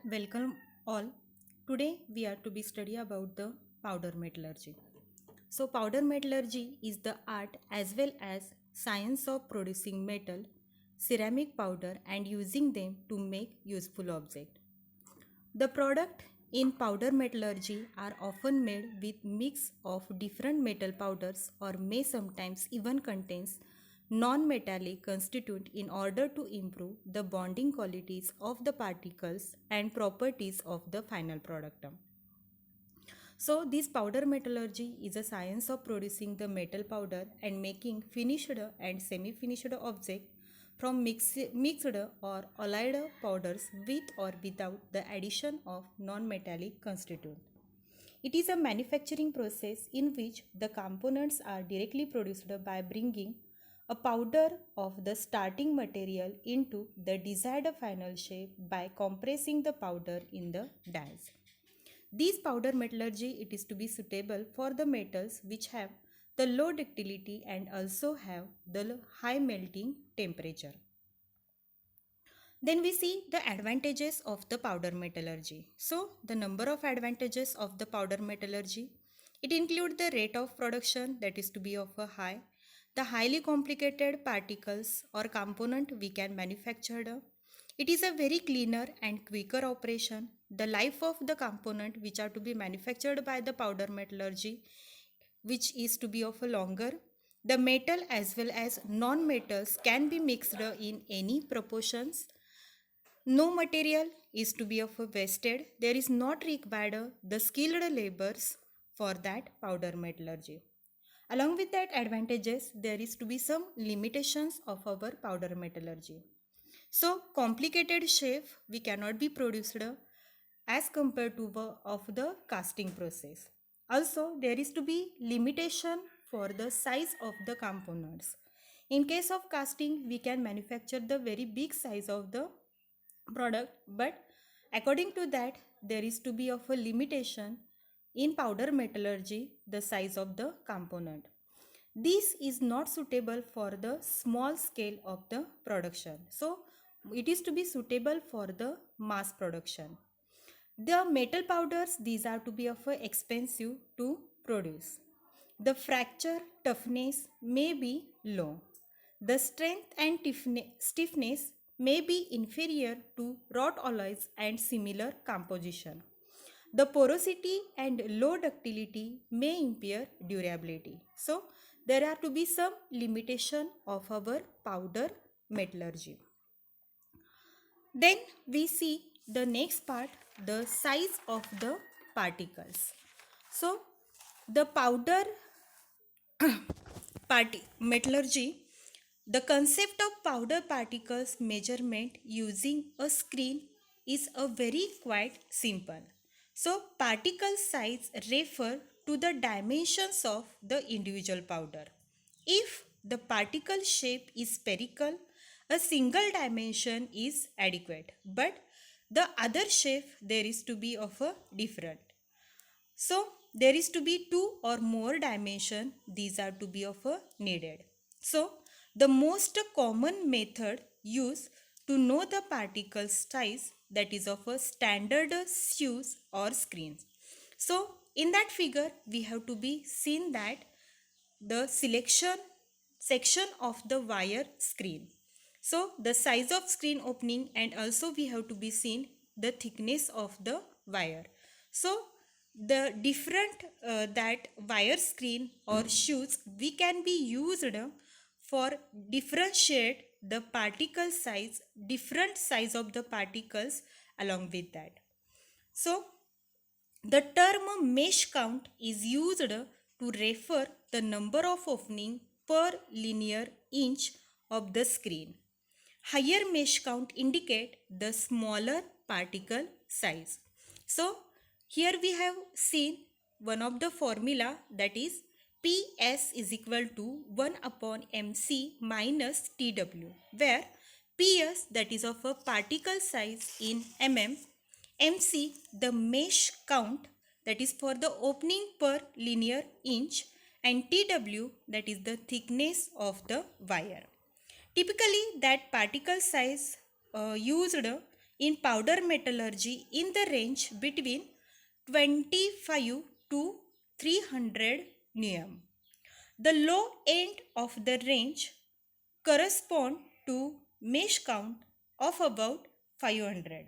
Welcome all. Today we are to be study about the powder metallurgy. So powder metallurgy is the art as well as science of producing metal, ceramic powder and using them to make useful object. The product in powder metallurgy are often made with mix of different metal powders or may sometimes even contains non-metallic constituent in order to improve the bonding qualities of the particles and properties of the final product. So this powder metallurgy is a science of producing the metal powder and making finished and semi-finished object from mixed or allied powders with or without the addition of non-metallic constituent. It is a manufacturing process in which the components are directly produced by bringing a powder of the starting material into the desired final shape by compressing the powder in the dies. These powder metallurgy it is to be suitable for the metals which have the low ductility and also have the high melting temperature. Then we see the advantages of the powder metallurgy. So the number of advantages of the powder metallurgy, it includes the rate of production that is to be of a high, the highly complicated particles or component we can manufacture. It is a very cleaner and quicker operation. The life of the component which are to be manufactured by the powder metallurgy which is to be of a longer. The metal as well as non-metals can be mixed in any proportions. No material is to be of a wasted. There is not required the skilled labors for that powder metallurgy. Along with that advantages, there is to be some limitations of our powder metallurgy. So complicated shape we cannot be produced as compared to of the casting process. Also there is to be limitation for the size of the components. In case of casting we can manufacture the very big size of the product, but according to that there is to be of a limitation in powder metallurgy the size of the component. This is not suitable for the small scale of the production, so it is to be suitable for the mass production. The metal powders, these are to be of a expensive to produce. The fracture toughness may be low. The strength and stiffness may be inferior to wrought alloys and similar composition. The porosity and low ductility may impair durability. So, there are to be some limitation of our powder metallurgy. Then we see the next part, the size of the particles. So, the powder metallurgy, the concept of powder particles measurement using a screen is a very quite simple. So particle size refer to the dimensions of the individual powder. If the particle shape is spherical, a single dimension is adequate, but the other shape there is to be of a different. So there is to be two or more dimension, these are to be of a needed. So the most common method used to know the particle size, that is of a standard shoes or screens. So in that figure we have to be seen that the selection section of the wire screen. So the size of screen opening and also we have to be seen the thickness of the wire. So the different that wire screen or shoes we can be used for differentiate the particle size, different size of the particles along with that. So the term mesh count is used to refer the number of opening per linear inch of the screen. Higher mesh count indicate the smaller particle size. So here we have seen one of the formula, that is PS is equal to 1 upon MC minus TW, where PS, that is of a particle size in mm, MC the mesh count, that is for the opening per linear inch, and TW, that is the thickness of the wire. Typically that particle size used in powder metallurgy in the range between 25 to 300 neum. The low end of the range correspond to mesh count of about 500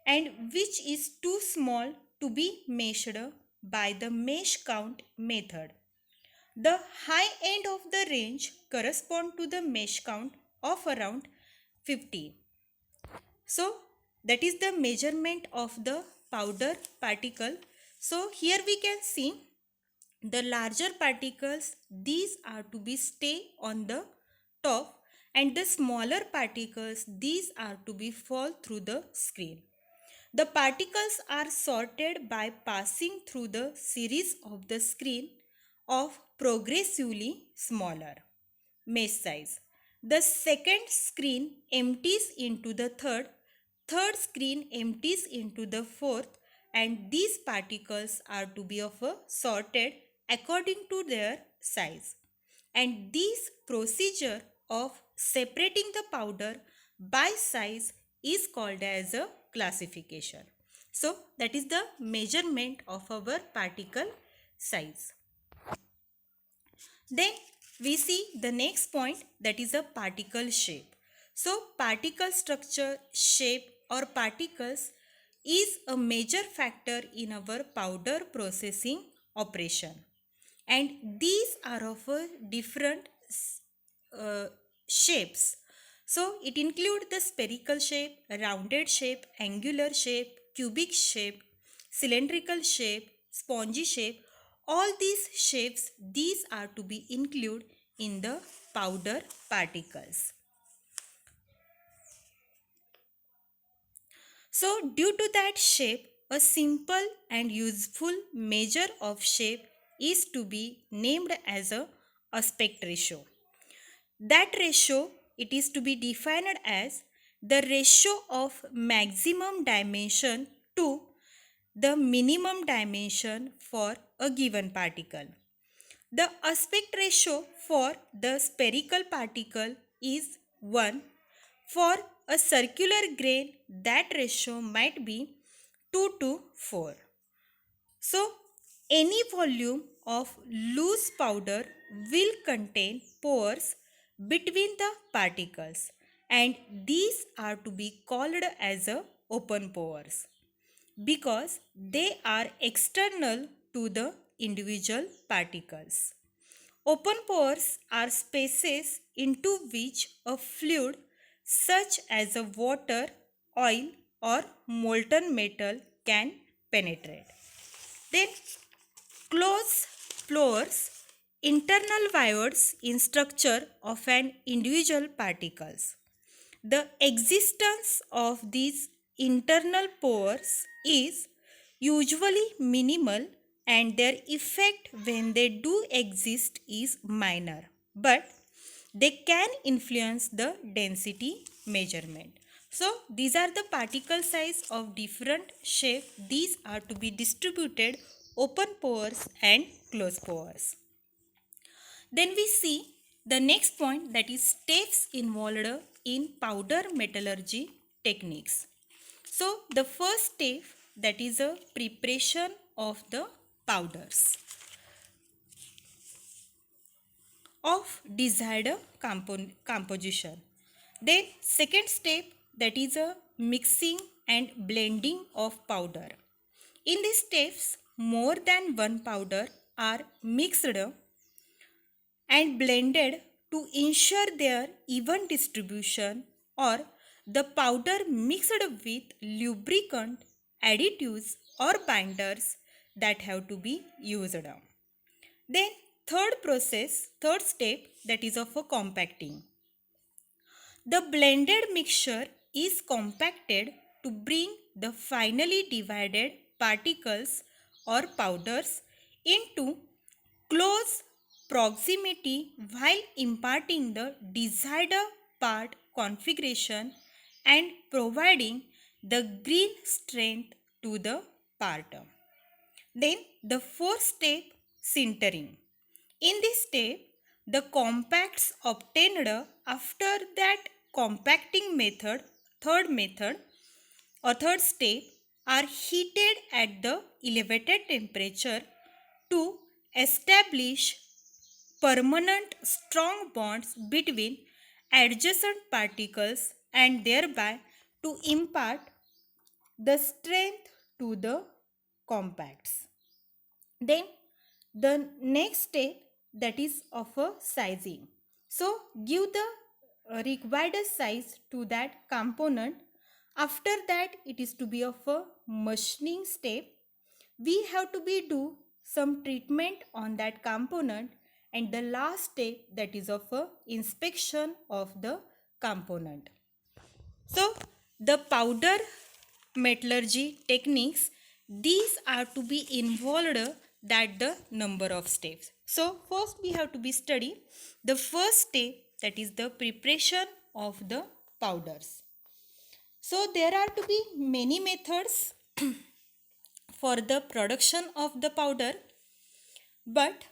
and which is too small to be measured by the mesh count method. The high end of the range correspond to the mesh count of around 50. So that is the measurement of the powder particle. So here we can see the larger particles, these are to be stay on the top, and the smaller particles, these are to be fall through the screen. The particles are sorted by passing through the series of the screen of progressively smaller mesh size. The second screen empties into the third screen empties into the fourth, and these particles are to be sorted according to their size. And this procedure of separating the powder by size is called as a classification. So that is the measurement of our particle size. Then we see the next point, that is a particle shape. So particle structure, shape or particles is a major factor in our powder processing operation, and these are of a different shapes. So it includes the spherical shape, rounded shape, angular shape, cubic shape, cylindrical shape, spongy shape. All these shapes, these are to be included in the powder particles. So due to that shape, a simple and useful measure of shape is to be named as a aspect ratio. That ratio, it is to be defined as the ratio of maximum dimension to the minimum dimension for a given particle. The aspect ratio for the spherical particle is 1. For a circular grain, that ratio might be 2 to 4. So, any volume of loose powder will contain pores between the particles, and these are to be called as a open pores because they are external to the individual particles. Open pores are spaces into which a fluid such as a water, oil or molten metal can penetrate. Then closed pores, internal voids in structure of an individual particles. The existence of these internal pores is usually minimal and their effect when they do exist is minor, but they can influence the density measurement. So these are the particle size of different shape. These are to be distributed open pores and closed pores. Then we see the next point, that is steps involved in powder metallurgy techniques. So the first step, that is a preparation of the powders of desired composition. Then second step, that is a mixing and blending of powder. In these steps, more than one powder are mixed and blended to ensure their even distribution, or the powder mixed with lubricant, additives or binders that have to be used. Then third step, that is of a compacting. The blended mixture is compacted to bring the finally divided particles or powders into close proximity while imparting the desired part configuration and providing the green strength to the part. Then the fourth step, sintering. In this step, the compacts obtained after that compacting method, third method, or third step are heated at the elevated temperature to establish permanent strong bonds between adjacent particles and thereby to impart the strength to the compacts. Then the next step, that is of a sizing. So give the required size to that component. After that it is to be of a machining step. We have to be do some treatment on that component, and the last step, that is of a inspection of the component. So the powder metallurgy techniques, these are to be involved that the number of steps. So first we have to be study the first step, that is the preparation of the powders. So there are to be many methods for the production of the powder, but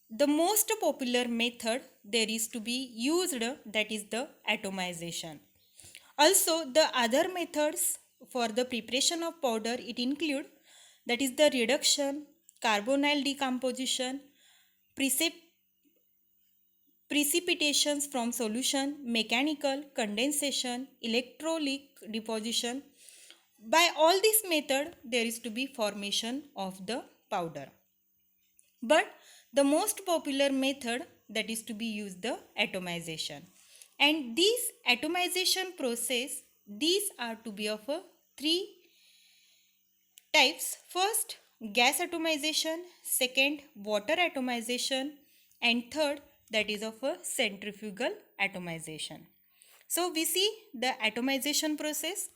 the most popular method there is to be used, that is the atomization. Also the other methods for the preparation of powder it include, that is the reduction, carbonyl decomposition, precip- precipitations from solution, mechanical condensation, electrolytic deposition. By all this method there is to be formation of the powder. But the most popular method, that is to be used the atomization. And this atomization process, these are to be of a three types. First, gas atomization, second, water atomization, and third, that is of a centrifugal atomization. So we see the atomization process.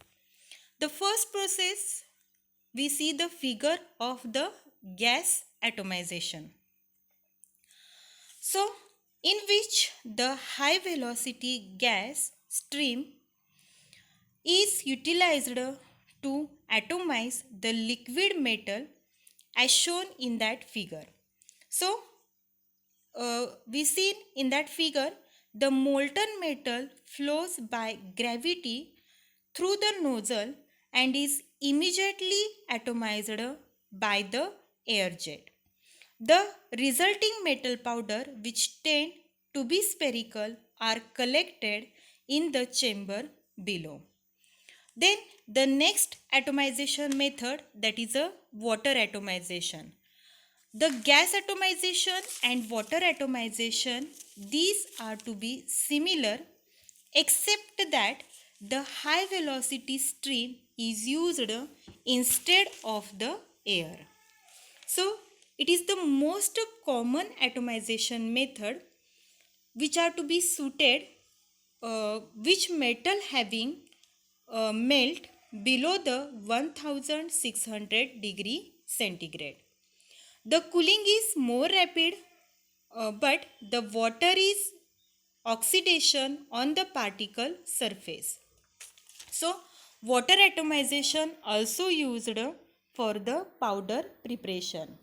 The first process, we see the figure of the gas atomization. So, in which the high velocity gas stream is utilized to atomize the liquid metal as shown in that figure. So, we see in that figure the molten metal flows by gravity through the nozzle and is immediately atomized by the air jet. The resulting metal powder, which tend to be spherical, are collected in the chamber below. Then the next atomization method, that is a water atomization. The gas atomization and water atomization, these are to be similar except that the high velocity stream is used instead of the air. So it is the most common atomization method which are to be suited which metal having melt below the 1600 degree centigrade. The cooling is more rapid, but the water is oxidation on the particle surface. So water atomization also used for the powder preparation.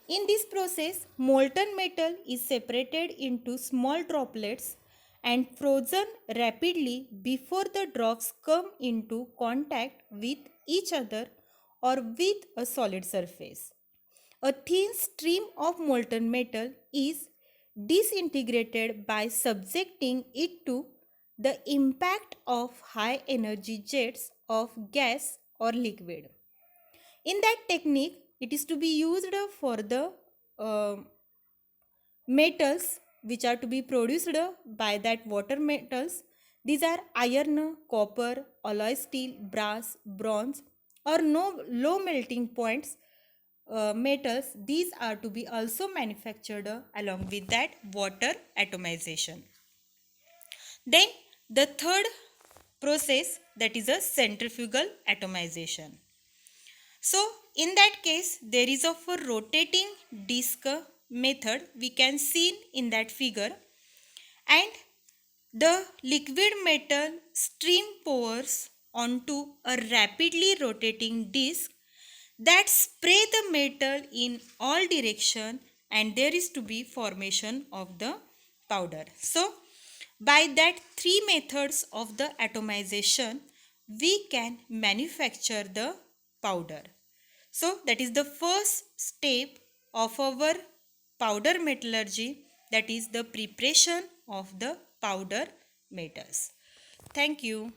In this process, molten metal is separated into small droplets and frozen rapidly before the drops come into contact with each other or with a solid surface. A thin stream of molten metal is disintegrated by subjecting it to the impact of high energy jets of gas or liquid. In that technique, it is to be used for the uh, metals which are to be produced by that water metals. These are iron, copper, alloy steel, brass, bronze, or no low melting points metals. These are to be also manufactured along with that water atomization. Then the third process, that is a centrifugal atomization. So in that case there is of a rotating disc method we can see in that figure, and the liquid metal stream pours onto a rapidly rotating disc that spray the metal in all direction, and there is to be formation of the powder. So by that three methods of the atomization, we can manufacture the powder. So that is the first step of our powder metallurgy, that is the preparation of the powder metals. Thank you.